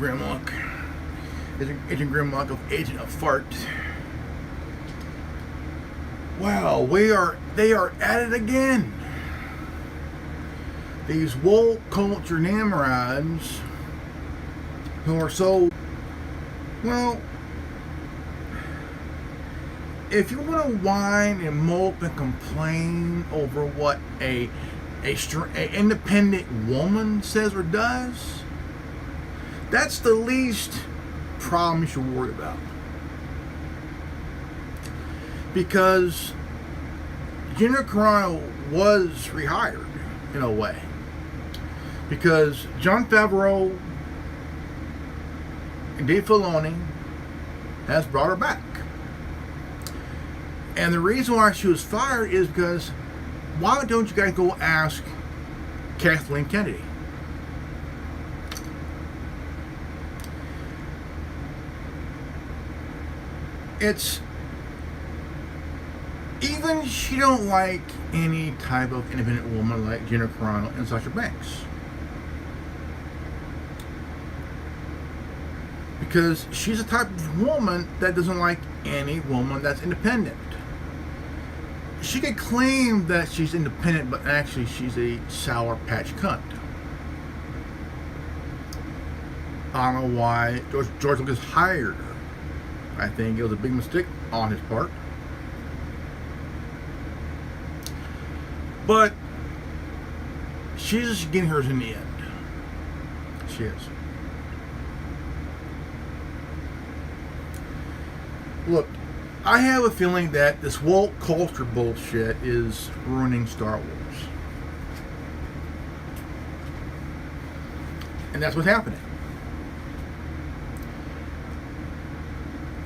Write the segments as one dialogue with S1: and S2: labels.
S1: Grimlock. Agent Grimlock of Agent of Fart. Wow, they are at it again. These woke culture Nimrods who are so, well, if you want to whine and mope and complain over what a independent woman says or does, that's the least problem you should worry about. Because Gina Carano was rehired in a way. Because Jon Favreau and Dave Filoni has brought her back. And the reason why she was fired is because why don't you guys go ask Kathleen Kennedy? It's even she don't like any type of independent woman like Gina Carano and Sasha Banks. Because she's the type of woman that doesn't like any woman that's independent. She could claim that she's independent, but actually she's a Sour Patch cunt. I don't know why George Lucas hired her. I think it was a big mistake on his part. But she's just getting hers in the end. She is. Look, I have a feeling that this woke culture bullshit is ruining Star Wars. And that's what's happening.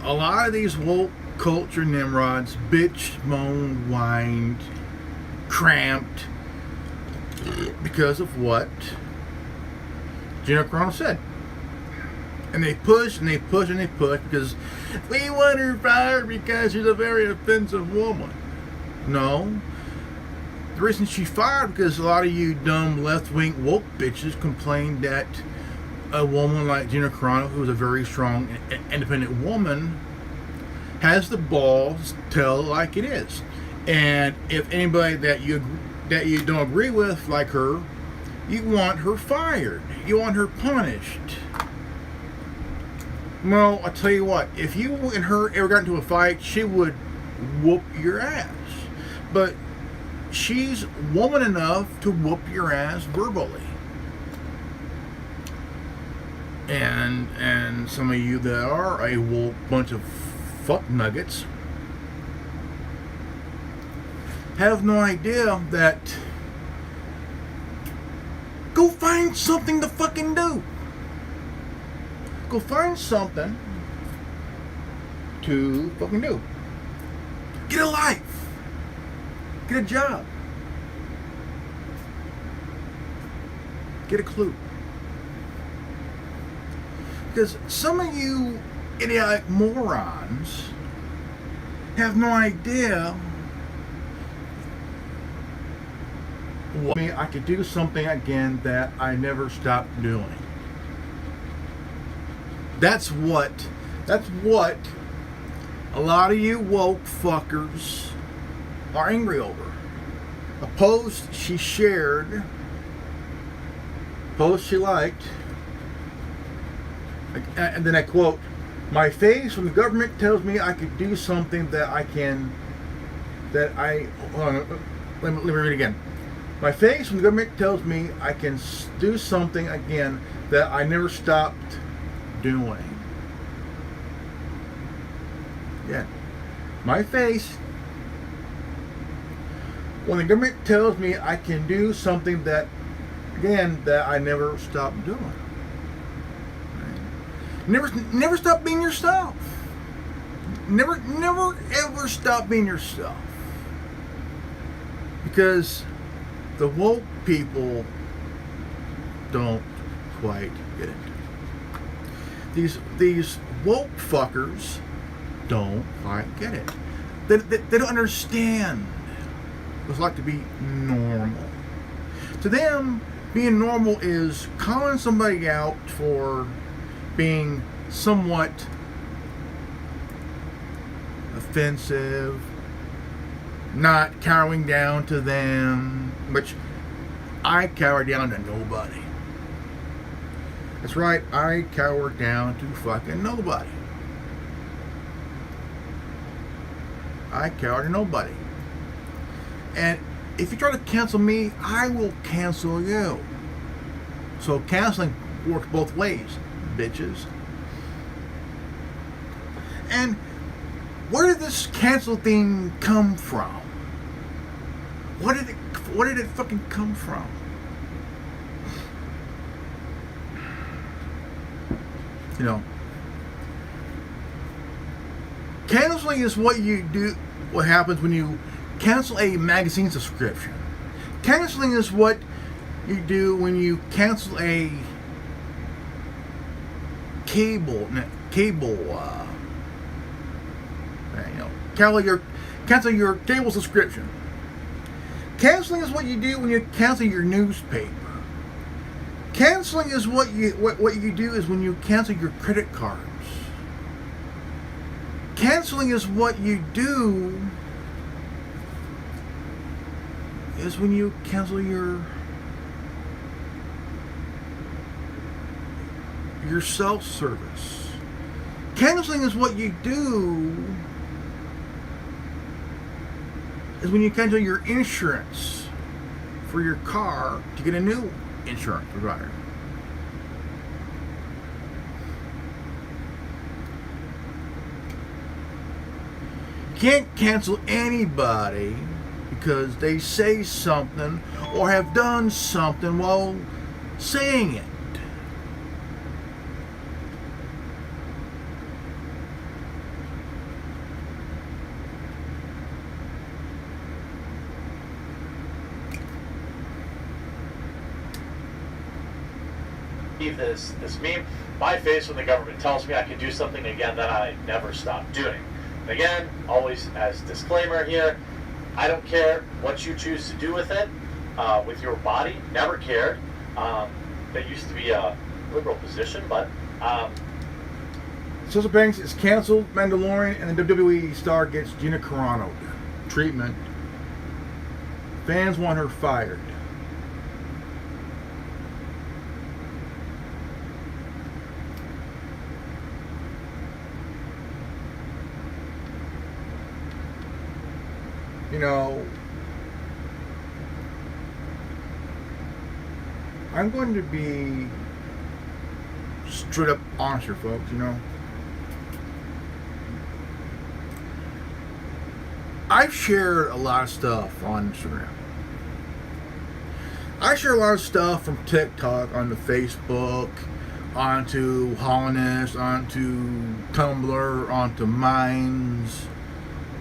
S1: A lot of these woke culture Nimrods bitch, moan, whined, cramped because of what Gina Carano said. And they push and they push and they push because we want her fired because she's a very offensive woman. No. The reason she fired because a lot of you dumb left-wing woke bitches complained that a woman like Gina Carano, who's a very strong, independent woman, has the balls to tell it like it is. And if anybody that you don't agree with, like her, you want her fired. You want her punished. Well, I'll tell you what, if you and her ever got into a fight, she would whoop your ass. But she's woman enough to whoop your ass verbally. And some of you that are a woke bunch of fuck nuggets have no idea that go find something to fucking do. Go find something to fucking do. Get a life. Get a job. Get a clue. Because some of you idiotic morons have no idea what I could do something again that I never stopped doing. That's what a lot of you woke fuckers are angry over. A post she shared, post she liked, and then I quote, "My face when the government tells me I could do something let me read it again. My face when the government tells me I can do something again that I never stopped doing." Yeah. My face when the government tells me I can do something that I never stopped doing. Never stop being yourself. Never ever stop being yourself. Because the woke people don't quite get it. These woke fuckers don't quite get it. They don't understand what it's like to be normal. To them, being normal is calling somebody out for being somewhat offensive, not cowering down to them, which I cower down to nobody. That's right, I cower down to fucking nobody. I cower to nobody. And if you try to cancel me, I will cancel you. So canceling works both ways, bitches. And where did this cancel thing come from? Where did it fucking come from? You know, canceling is what you do. What happens when you cancel a magazine subscription? Canceling is what you do when you cancel a cable. Cancel your cable subscription. Canceling is what you do when you cancel your newspaper. Canceling is what you do is when you cancel your credit cards. Canceling is what you do is when you cancel your self-service. Canceling is what you do is when you cancel your insurance for your car to get a new insurance provider. You can't cancel anybody because they say something or have done something while saying it.
S2: This meme, my face when the government tells me I can do something again that I never stop doing. Again, always as disclaimer here, I don't care what you choose to do with it, with your body, never cared. That used to be a liberal position, but
S1: Sasha Banks is canceled. Mandalorian and the WWE star gets Gina Carano treatment. Fans want her fired. You know, I'm going to be straight up honest here, folks, you know. I've shared a lot of stuff on Instagram. I share a lot of stuff from TikTok onto Facebook, onto Holliness, onto Tumblr, onto Minds,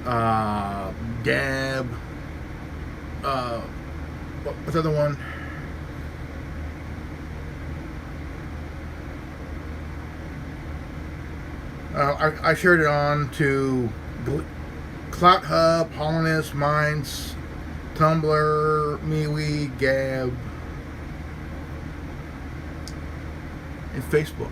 S1: Gab, what's the other one? I shared it on to Clout Hub, Holliness, Minds, Tumblr, MeWe, Gab, and Facebook.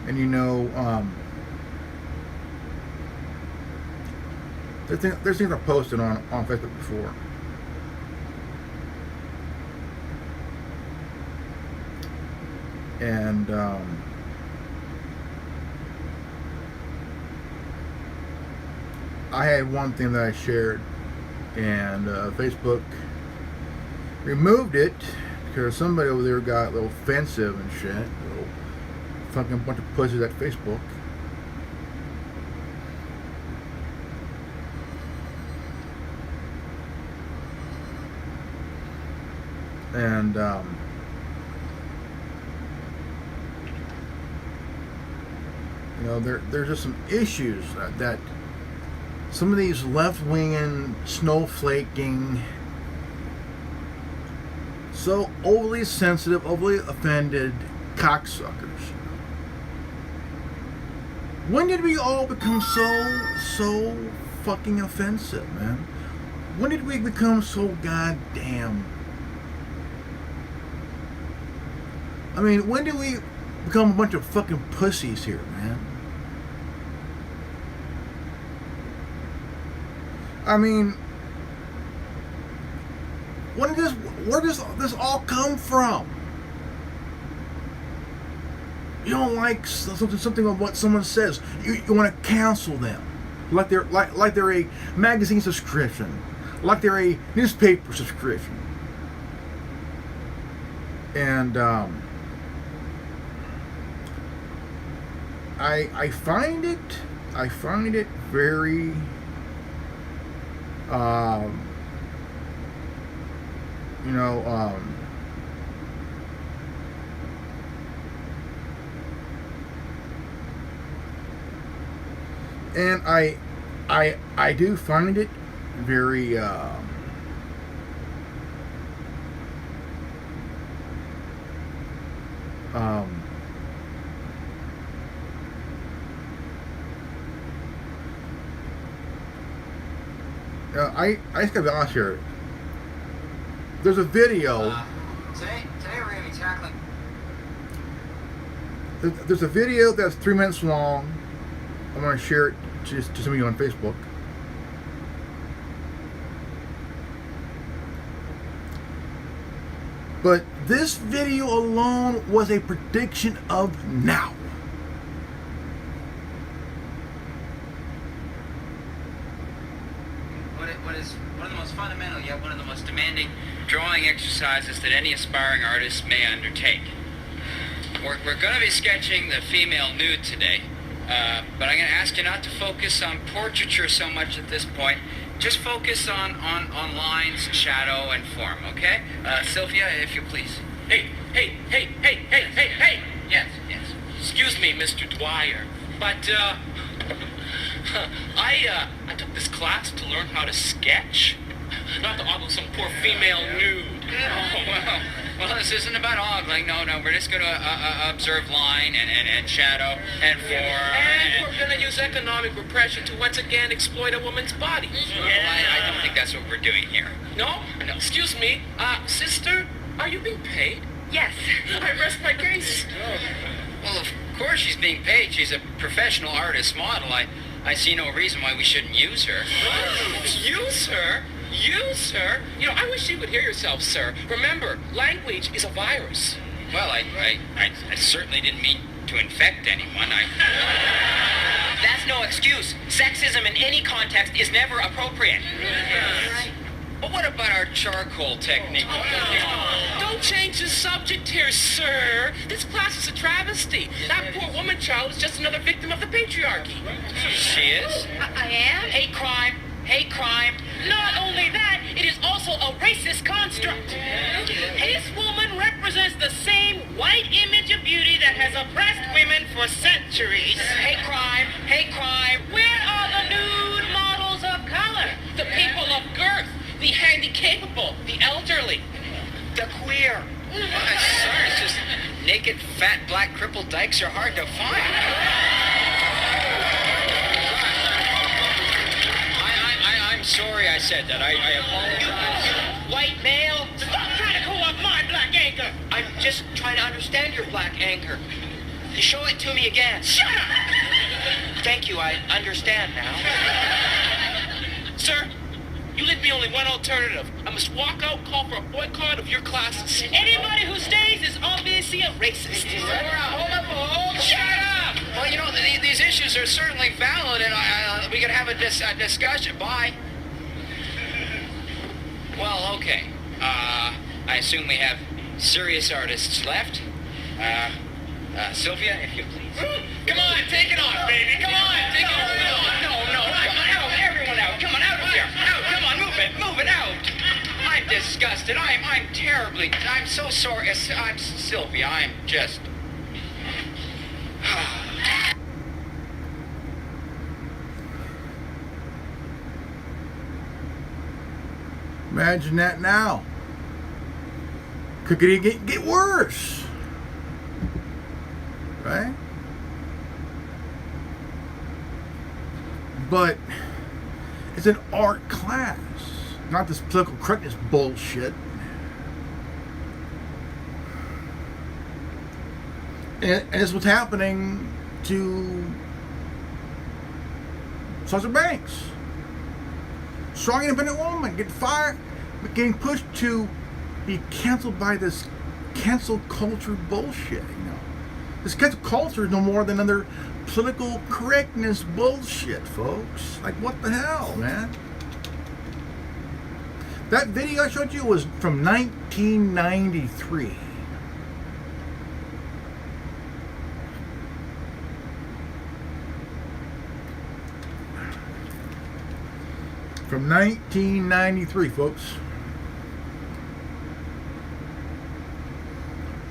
S1: And you know, there's things I posted on Facebook before. And I had one thing that I shared, and Facebook removed it because somebody over there got a little offensive and shit. A little fucking bunch of pussies at Facebook. And you know, there's just some issues that some of these left-winging, snowflaking, so overly sensitive, overly offended cocksuckers When did we all become so fucking offensive, man? When did we become so goddamn? I mean, when did we become a bunch of fucking pussies here, man? I mean, where does this all come from? You don't like something of what someone says. You want to cancel them, like they're a magazine subscription, like they're a newspaper subscription. And I find it very and I do find it very I just gotta be honest here. There's a video.
S3: Today we're gonna be tackling.
S1: There's a video that's 3 minutes long. I'm gonna share it to some of you on Facebook. But this video alone was a prediction of now.
S3: What is one of the most fundamental yet one of the most demanding drawing exercises that any aspiring artist may undertake. We're going to be sketching the female nude today, but I'm going to ask you not to focus on portraiture so much at this point. Just focus on lines, shadow, and form, okay? Sylvia, if you please.
S4: Hey!
S3: Yes.
S4: Excuse me, Mr. Dwyer, but, I took this class to learn how to sketch, not to ogle some poor female nude.
S3: Oh, well, this isn't about ogling. No, we're just going to observe line and shadow and form.
S4: And we're going to use economic repression to once again exploit a woman's body.
S3: I don't think that's what we're doing here.
S4: No? Excuse me, sister, are you being paid?
S5: Yes.
S4: I rest my case.
S3: Well, of course she's being paid. She's a professional artist model. I see no reason why we shouldn't use her.
S4: Use her? Use her? You know, I wish you would hear yourself, sir. Remember, language is a virus.
S3: Well, I certainly didn't mean to infect anyone.
S5: That's no excuse. Sexism in any context is never appropriate.
S3: But what about our charcoal technique?
S4: Don't change the subject here, sir. This class is a travesty. That poor woman child is just another victim of the patriarchy.
S3: She is?
S5: I am? Hate crime. Not only that, it is also a racist construct. This woman represents the same white image of beauty that has oppressed women for centuries. Hate crime.
S4: Where are the nude models of color? The people of girth, the handicapable, the elderly, the queer.
S3: Well, I'm sorry, it's just naked, fat, black, crippled dykes are hard to find. I'm sorry I said that. I apologize.
S5: White male. Stop trying to co-opt my black anger.
S3: I'm just trying to understand your black anger. You show it to me again.
S5: Shut up!
S3: Thank you, I understand now.
S4: Sir, you leave me only one alternative. I must walk out, call for a boycott of your classes.
S5: Anybody who stays is obviously a racist.
S3: Hold up.
S5: Shut up!
S3: Well, you know, these issues are certainly valid, and we could have a discussion. Bye. Well, okay. I assume we have serious artists left. Sylvia, if you please.
S4: Come on, take it off, baby. Come on, take it off.
S3: No, come on, out, everyone out. Come on, out of here. Out, come on, move it out. I'm disgusted. I'm so sorry. I'm Sylvia, I'm just...
S1: Imagine that now. Could it get worse? Right? But it's an art class, not this political correctness bullshit. And it's what's happening to Sasha Banks. Strong, independent woman, get fired, getting pushed to be canceled by this cancel culture bullshit. This cancel culture is no more than another political correctness bullshit, folks. Like, what the hell, man? That video I showed you was from 1993. From 1993, folks.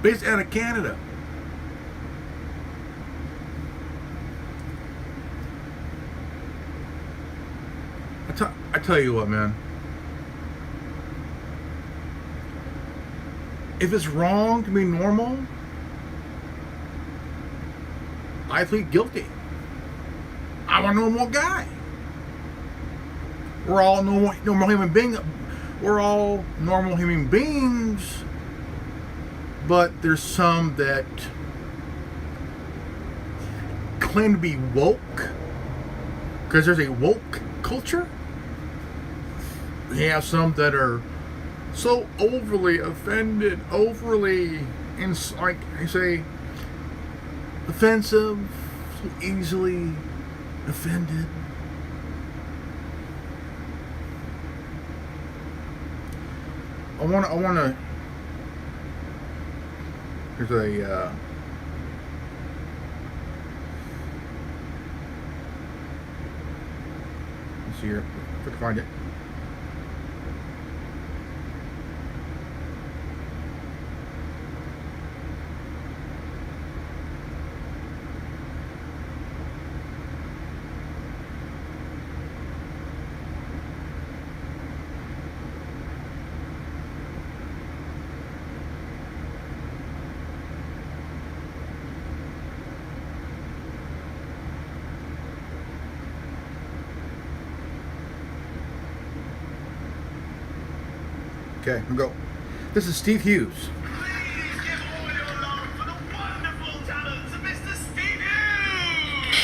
S1: Based out of Canada. I tell you what, man. If it's wrong to be normal, I plead guilty. I'm a normal guy. We're all normal human beings. We're all normal human beings, but there's some that claim to be woke because there's a woke culture. You have some that are so overly offended, like I say, offensive, so easily offended. I wanna. Here's a. Let's see here. If I can find it. Okay, we'll go. This is Steve Hughes.
S6: Please give all your love for the wonderful talents of Mr. Steve Hughes!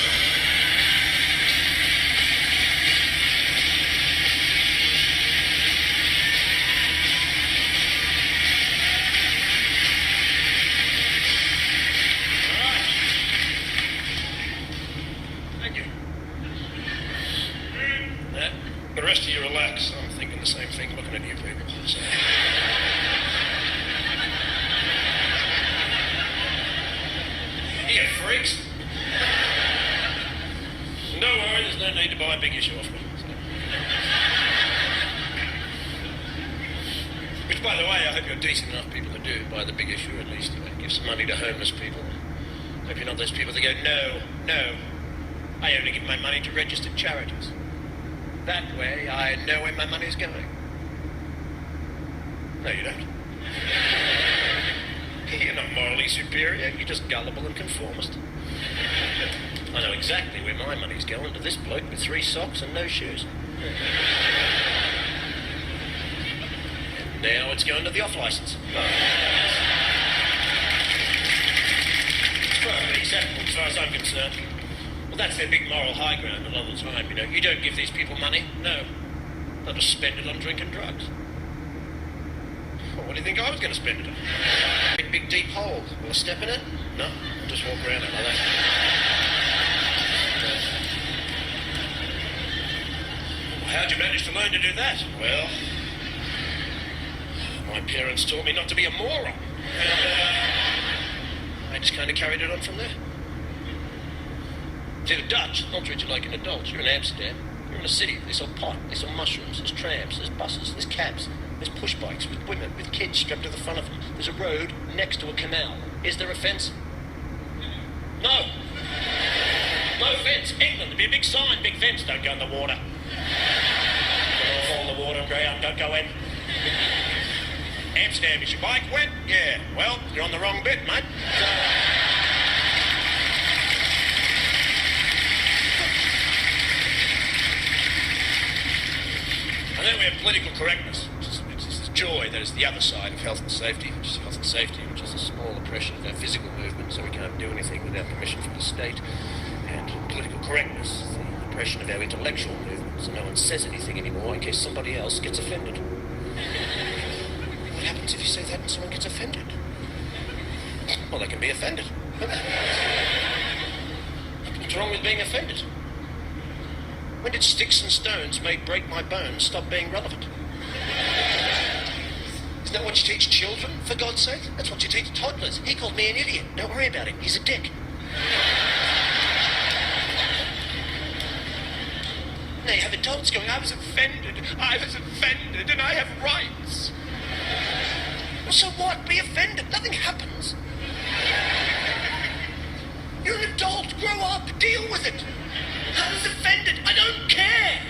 S7: Thank you. The rest of you relax. I'm thinking the same thing looking at you people. So. You freaks. Don't worry, there's no need to buy a big issue off me. So. Which, by the way, I hope you're decent enough people to do buy the big issue at least. Give some money to homeless people. Hope you're not those people that go, no, I only give my money to registered charities. That way, I know where my money's going. No, you don't. You're not morally superior. You're just gullible and conformist. I know exactly where my money's going, to this bloke with 3 socks and no shoes. And now it's going to the off-licence. It's perfectly acceptable as far as I'm concerned. Well, that's their big moral high ground a lot of the time, you know. You don't give these people money. No. They'll just spend it on drink and drugs. Well, what do you think I was going to spend it on? Big deep hole. Will I step in it? No. I'll just walk around it like that. How'd you manage to learn to do that? Well, my parents taught me not to be a moron. And I just kind of carried it on from there. See, the Dutch don't treat you like an adult. You're in Amsterdam. You're in a city. They sell pot. They sell mushrooms. There's trams. There's buses. There's cabs. There's push bikes with women, with kids strapped to the front of them. There's a road next to a canal. Is there a fence? No. No fence. England, there'd be a big sign, big fence. Don't go in the water. Don't fall in the water and drown. Don't go in. Amsterdam, is your bike wet? Yeah. Well, you're on the wrong bit, mate. political correctness, which is the joy that is the other side of health and safety, which is health and safety, which is a small oppression of our physical movement, so we can't do anything without permission from the state. And political correctness, the oppression of our intellectual movement, so no one says anything anymore in case somebody else gets offended. What happens if you say that and someone gets offended? Well, they can be offended. What's wrong with being offended? When did sticks and stones may break my bones stop being relevant? Isn't that what you teach children, for God's sake? That's what you teach toddlers. He called me an idiot. Don't worry about it. He's a dick. Now you have adults going, I was offended, and I have rights. Well, so what? Be offended. Nothing happens. You're an adult. Grow up. Deal with it. I was offended. I don't care.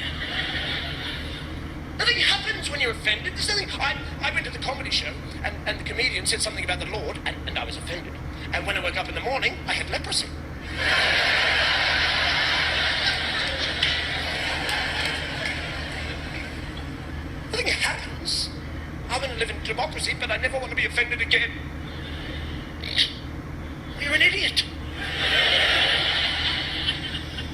S7: Nothing happens when you're offended. There's nothing. I went to the comedy show, and the comedian said something about the Lord, and I was offended. And when I woke up in the morning, I had leprosy. Nothing happens. I want to live in democracy, but I never want to be offended again. You're an idiot.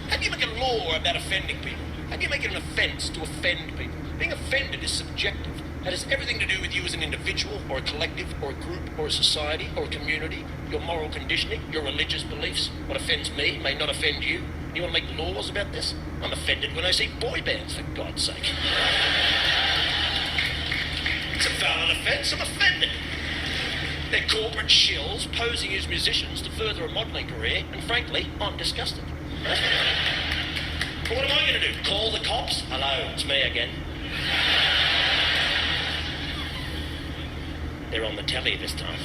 S7: How do you make a law about offending people? How do you make it an offence to offend people? Being offended is subjective. That has everything to do with you as an individual, or a collective, or a group, or a society, or a community, your moral conditioning, your religious beliefs. What offends me may not offend you. You want to make laws about this? I'm offended when I see boy bands, for God's sake. It's a valid offence. I'm offended. They're corporate shills posing as musicians to further a modelling career, and frankly, I'm disgusted. But what am I going to do? Call the cops? Hello, it's me again. They're on the telly this time.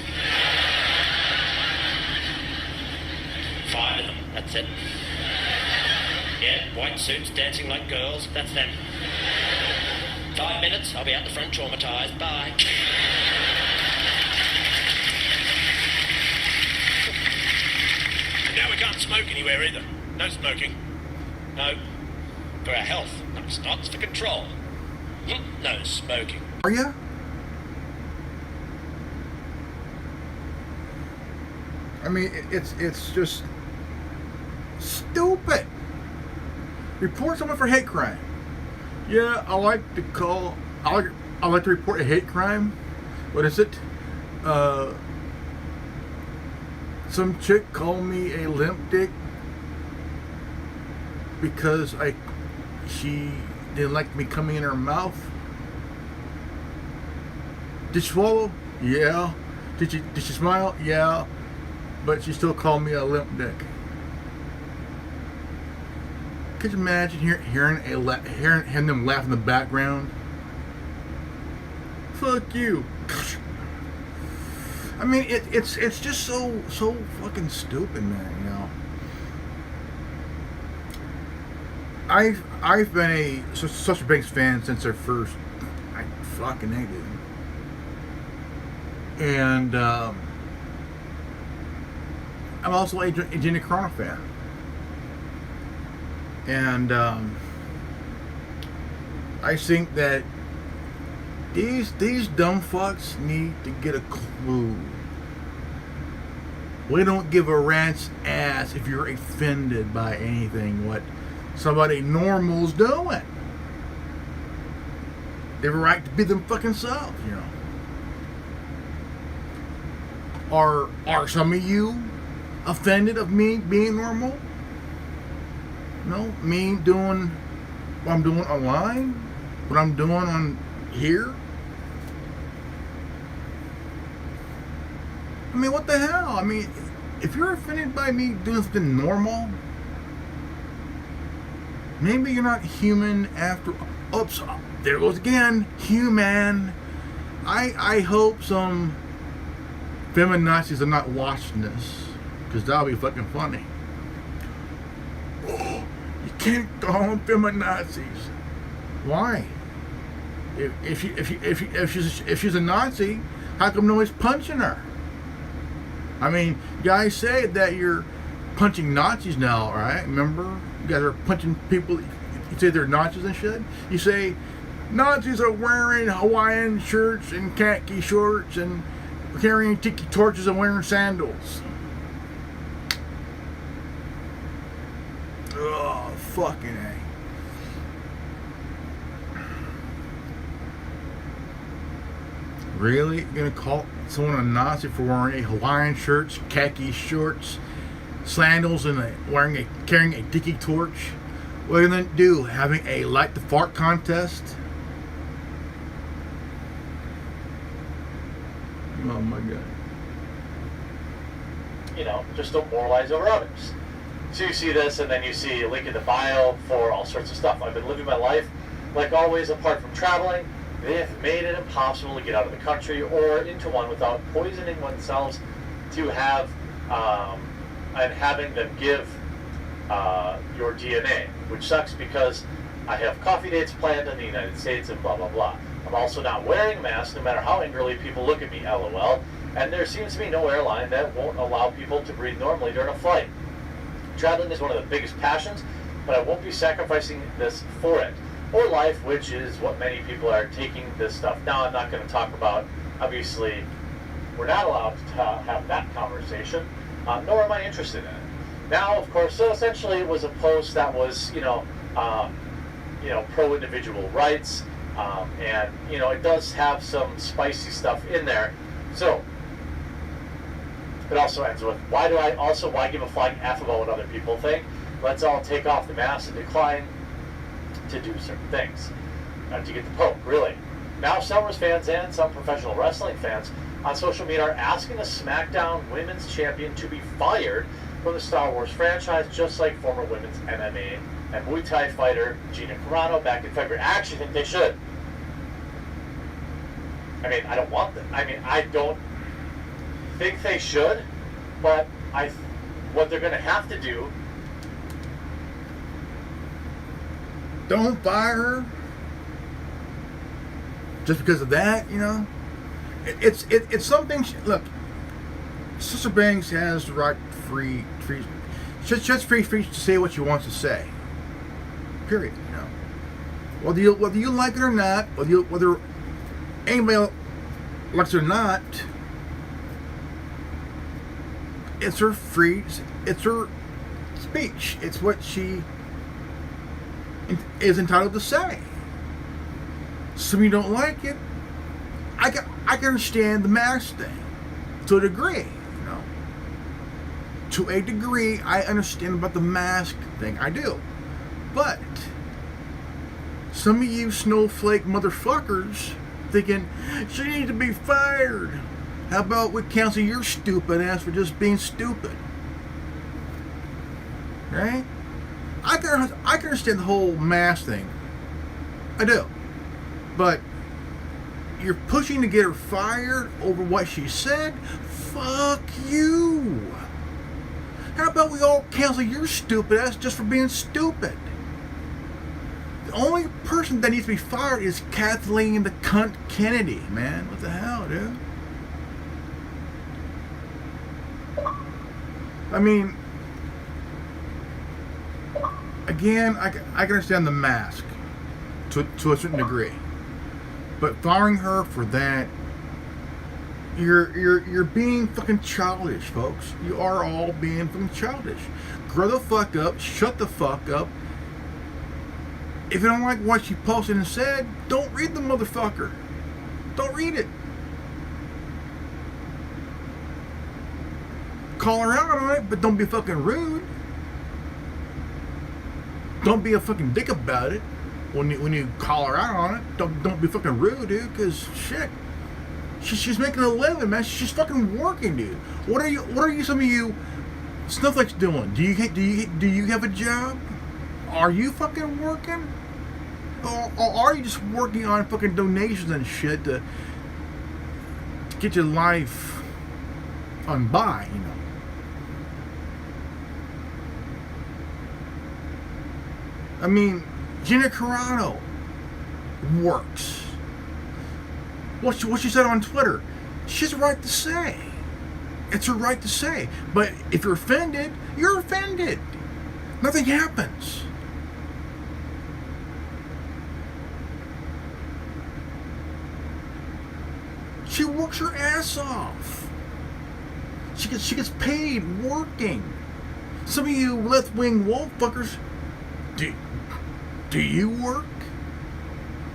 S7: 5 of them, that's it. Yeah, white suits dancing like girls, that's them. 5 minutes, I'll be out the front traumatised. Bye. And now we can't smoke anywhere either. No smoking. No. For our health. No, it's not. It's for control. No smoking.
S1: Are ya? I mean, it's just stupid. Report someone for hate crime. Yeah, I like to report a hate crime. What is it? Some chick called me a limp dick because she didn't like me coming in her mouth. Did she swallow? Yeah. Did she smile? Yeah. But she still called me a limp dick. Could you imagine hearing them laugh in the background? Fuck you. I mean, it's just so fucking stupid, man. You know. I've been such a big fan since their first. I fucking hate it. And I'm also a Gina Carano fan. And I think that these dumb fucks need to get a clue. We don't give a rat's ass if you're offended by anything what somebody normal's doing. They have a right to be them fucking selves, you know. Are some of you offended of me being normal? No, me doing what I'm doing online, what I'm doing on here. I mean, what the hell? I mean, if you're offended by me doing something normal, maybe you're not human after. Oops, there goes again, human. I hope some feminazis are not watching this, because that'll be fucking funny. You can't call them feminazis. Why? If she's a Nazi, how come nobody's punching her? I mean, guys say that you're punching Nazis now, right? Remember, you guys are punching people. You say they're Nazis and shit. You say Nazis are wearing Hawaiian shirts and khaki shorts and carrying tiki torches and wearing sandals. Oh, fucking A. Really? You're gonna call someone a Nazi for wearing a Hawaiian shirts, khaki shorts, sandals, and carrying a tiki torch? What are you gonna do? Having a light the fart contest? Oh my God.
S2: You know, just don't moralize over others. So you see this, and then you see a link in the bio for all sorts of stuff. I've been living my life, like always, apart from traveling. They have made it impossible to get out of the country or into one without poisoning oneself to have, and having them give your DNA, which sucks because I have coffee dates planned in the United States and blah, blah, blah. I'm also not wearing a mask no matter how angrily people look at me, LOL. And there seems to be no airline that won't allow people to breathe normally during a flight. Traveling is one of the biggest passions, but I won't be sacrificing this for it. Or life, which is what many people are taking this stuff. Now, I'm not going to talk about, obviously, we're not allowed to have that conversation, nor am I interested in it. Now, of course, so essentially it was a post that was, pro-individual rights, and, it does have some spicy stuff in there. So, it also ends with, why give a flying F about what other people think? Let's all take off the mask and decline to do certain things. To get the Pope, really. Now, Star Wars fans and some professional wrestling fans on social media are asking the SmackDown Women's Champion to be fired from the Star Wars franchise, just like former women's MMA and Muay Thai fighter Gina Carano back in February. I actually think they should. I mean, I don't want them. I mean, I don't think they should, but what they're going to have to do.
S1: Don't fire her just because of that, It's something. Look, Sister Banks has the right free speech to say what she wants to say. Period. Whether you like it or not, whether anybody likes it or not, it's her speech. It's what she is entitled to say. Some of you don't like it. I can understand the mask thing to a degree. To a degree, I understand about the mask thing. I do. But some of you snowflake motherfuckers thinking she needs to be fired. How about we cancel your stupid ass for just being stupid? Right? I can understand the whole mask thing. I do. But you're pushing to get her fired over what she said? Fuck you. How about we all cancel your stupid ass just for being stupid? The only person that needs to be fired is Kathleen the cunt Kennedy, man. What the hell, dude? I mean, again, I can understand the mask to a certain degree, but firing her for that, you're being fucking childish, folks. You are all being fucking childish. Grow the fuck up. Shut the fuck up. If you don't like what she posted and said, don't read the motherfucker. Don't read it. Call her out on it, but don't be fucking rude. Don't be a fucking dick about it when you call her out on it. Don't be fucking rude, dude. Cause shit, she's making a living, man. She's fucking working, dude. What are you? Some of you snowflakes doing? Do you have a job? Are you fucking working? Or are you just working on fucking donations and shit to get your life on by, I mean, Gina Carano works. What she said on Twitter, she's a right to say. It's her right to say. But if you're offended, you're offended. Nothing happens. She works her ass off. She gets paid working. Some of you left-wing wolf fuckers, do you work?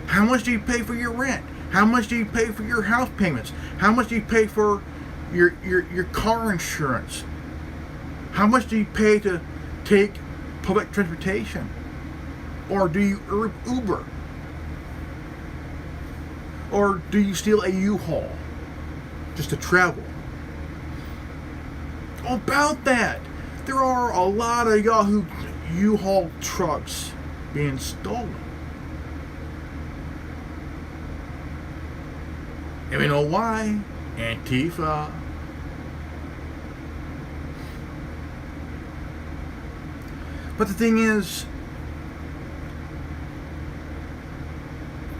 S1: How much do you pay for your rent? How much do you pay for your house payments? How much do you pay for your car insurance? How much do you pay to take public transportation? Or do you Uber? Or do you steal a U-Haul just to travel? About that, there are a lot of Yahoo U-Haul trucks being stolen. And we know why. Antifa. But the thing is,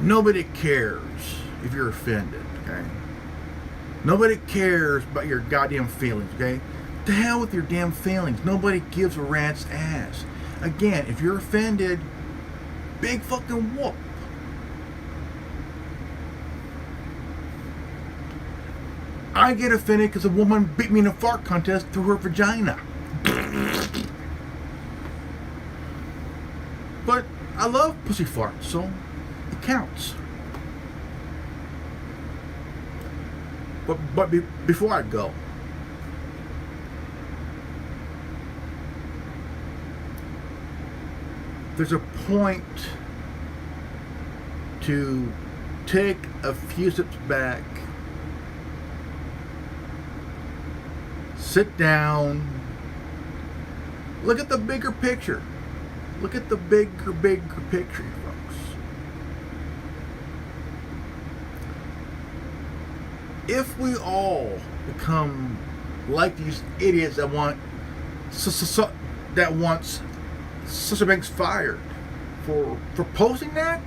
S1: nobody cares if you're offended, okay? Nobody cares about your goddamn feelings, okay? To hell with your damn feelings. Nobody gives a rat's ass. Again, if you're offended, big fucking whoop. I get offended because a woman beat me in a fart contest through her vagina. But I love pussy farts, so it counts. But before I go, there's a point to take a few steps back, sit down, look at the bigger picture. Look at the bigger picture, folks. If we all become like these idiots that want Sister Banks fired for posting that,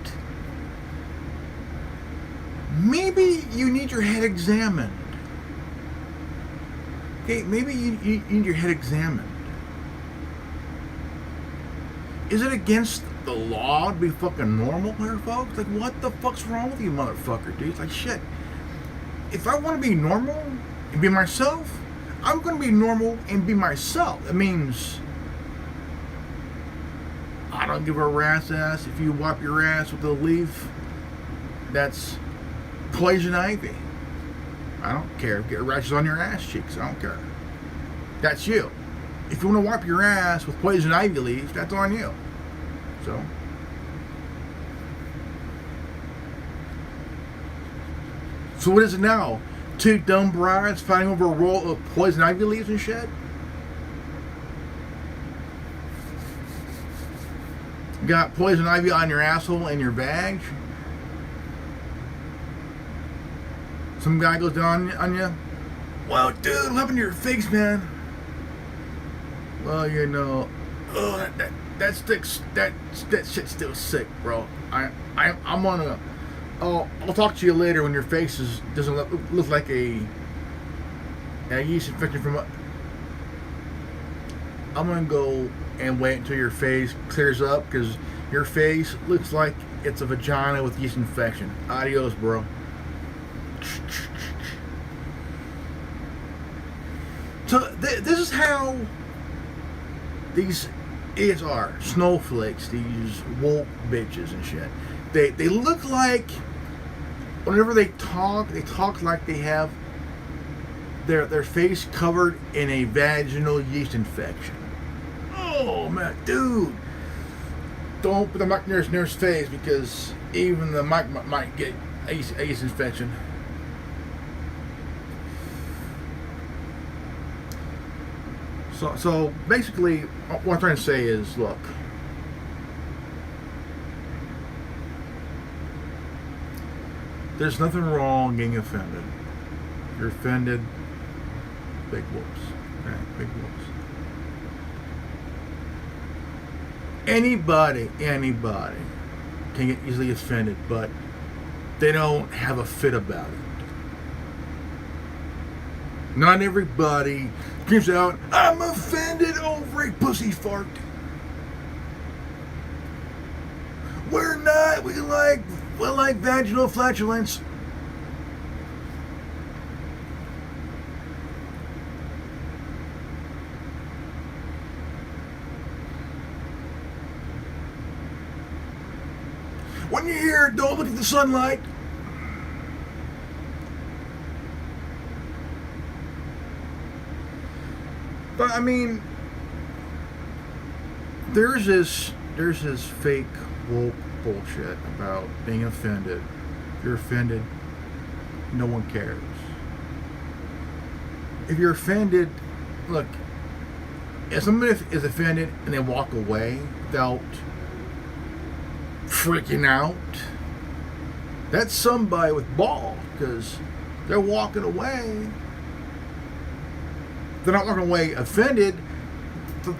S1: maybe you need your head examined. Okay, maybe you need your head examined. Is it against the law to be fucking normal here, folks? Like, what the fuck's wrong with you, motherfucker, dude? Like, shit. If I want to be normal and be myself, I'm going to be normal and be myself. It means I don't give a rat's ass if you wipe your ass with a leaf that's poison ivy. I don't care. Get rashes on your ass cheeks. I don't care. That's you. If you want to wipe your ass with poison ivy leaves, that's on you. So what is it now? Two dumb brides fighting over a roll of poison ivy leaves and shit? Got poison ivy on your asshole and your bag? Some guy goes down on you? Well, dude, what happened to your face, man? Well, you know, that sticks. That shit's still sick, bro. I'm gonna. I'll talk to you later when your face doesn't look like a yeast infection from. I'm gonna go and wait until your face clears up because your face looks like it's a vagina with yeast infection. Adios, bro. So this is how these idiots are, snowflakes, these woke bitches and shit. They look like, whenever they talk like they have their face covered in a vaginal yeast infection. Oh man, dude! Don't put the mic near his face because even the mic might get a yeast infection. So basically, what I'm trying to say is, look, there's nothing wrong getting offended. If you're offended, big whoops. Okay, big whoops. Anybody can get easily offended, but they don't have a fit about it. Not everybody screams out, I'm offended over a pussy fart. We're not. We like vaginal flatulence. When you're here, don't look at the sunlight. But I mean, there's this fake woke bullshit about being offended. If you're offended, no one cares. If you're offended, look, if somebody is offended and they walk away without freaking out, that's somebody with balls, because they're walking away. They're not walking away offended.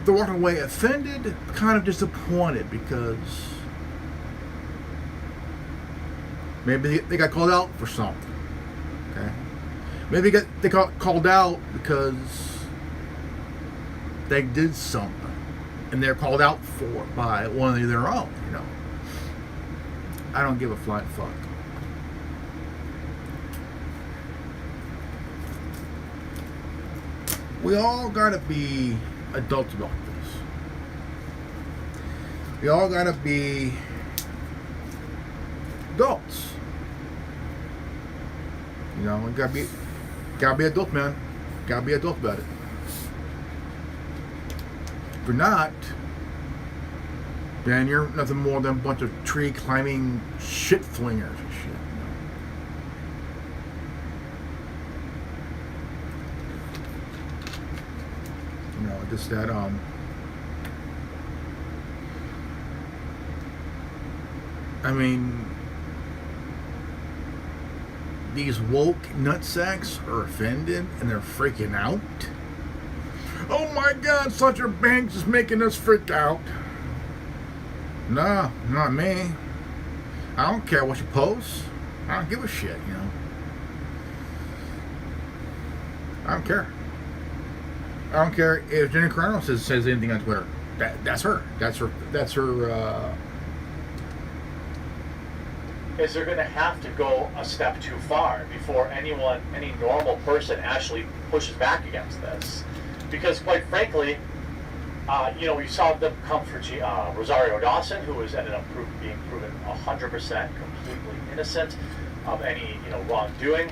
S1: They're walking away offended, kind of disappointed, because maybe they got called out for something. Okay, maybe they got called out because they did something, and they're called out for it by one of their own. You know, I don't give a flying fuck. We all gotta be adults about this. We all gotta be adults. You know, we gotta be adult, man. Gotta be adult about it. If you're not, then you're nothing more than a bunch of tree climbing shit flingers and shit. You know, just that I mean, these woke nutsacks are offended and they're freaking out. Oh my God, Sasha Banks is making us freak out. Nah, not me. I don't care what you post. I don't give a shit, you know. I don't care. I don't care if Jenny Carano says anything on Twitter. That's her. That's her.
S2: Is there going to have to go a step too far before any normal person actually pushes back against this? Because quite frankly, we saw them come for Rosario Dawson, who was ended up being proven 100% completely innocent of any wrongdoing.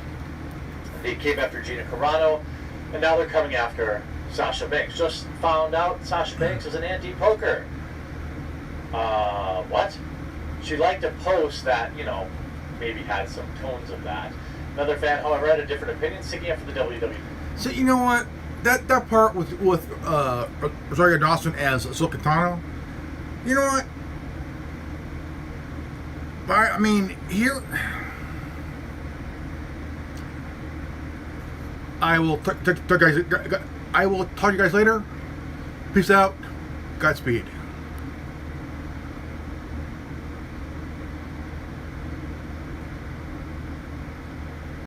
S2: They came after Gina Carano, and now they're coming after Sasha Banks. Just found out Sasha Banks is an anti-poker. What? She liked to post that, maybe had some tones of that. Another fan, however, had a different opinion, sticking up for the WWE.
S1: So you know what? That part with Rosario Dawson as Ahsoka Tano, you know what? I mean, here, I will talk to you guys later. Peace out. Godspeed.